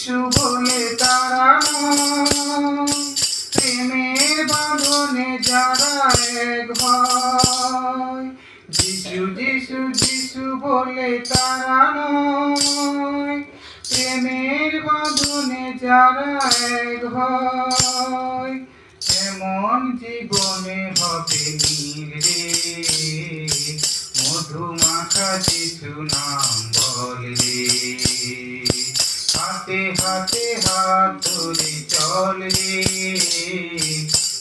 যিশু বলে তারা নয়, প্রেমের বাঁধনে যারা এক হয়। যিশু যিশু যিশু বলে তারা নয়, প্রেমের বাঁধনে যারা এক হয়। এমন জীবনে হবে নীল রে, মধুমাখা যিশু নাম বল রে। হাতে হাতে হাত ধরে চল রে,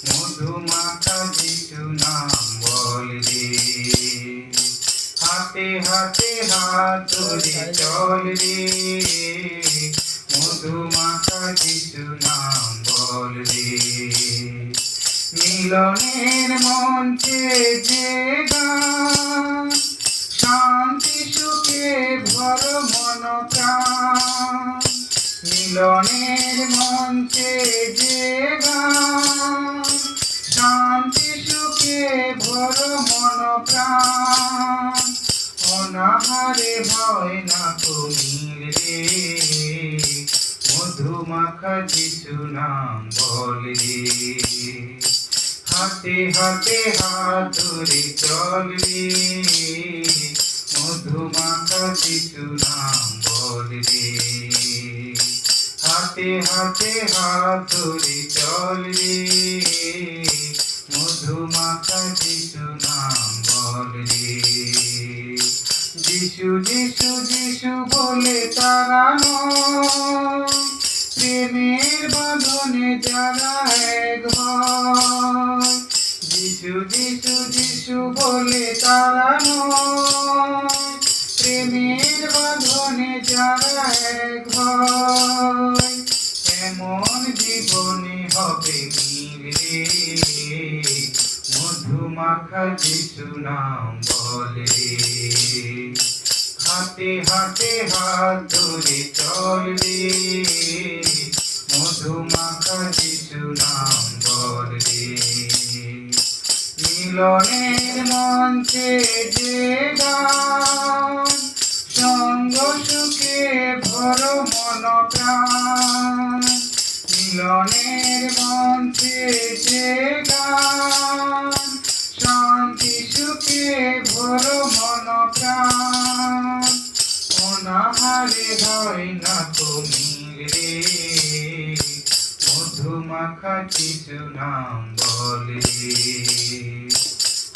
মধুমাখা যিশু নাম বল রে। হাতে হাতে হাত ধরে চল রে, মধুমাখা যিশু নাম বল রে। মিলনের মঞ্চে যে গান, শান্তি সুখে ভর মন প্রাণ। মিলনের মঞ্চে যে গান, শান্তি সুখে ভর মন প্রাণ। অনাহারে হয় না কুমির রে, মধুমাখা যিশু নাম বল রে। হাতে হাতে হাত ধরে চল রে, মধুমাখা যিশু নাম বল রে। হাতে হাতে হাত ধরে চল রে, মধুমাখা যিশু নাম বল রে। যিশু যিশু যিশু বলে তারা নয়, প্রেমের বাঁধনে যারা এক হয়। যিশু যিশু যিশু বলে তারা নয়, প্রেমের বাঁধনে যারা এক হয়। এমন জীবনে হবে নীল রে, মধুমাখা যিশু নাম বল রে। হাতে হাতে হাত ধরে চল রে, মধুমাখা যিশু নাম বল রে। মিলনের মঞ্চে যে গান, সঙ্গ সুখে ভর মন প্রাণ। মিলনের মঞ্চে যে গান, শান্তি সুখে ভর মন প্রাণ। অনাহারে হয় না কুমির রে, মধুমাখা যিশু নাম বল রে।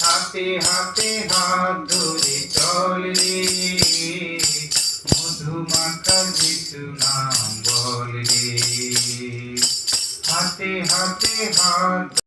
হাতে হাতে হাত ধরে চল রে, মধুমাখা যিশু নাম বল রে। হাতে হাতে হাত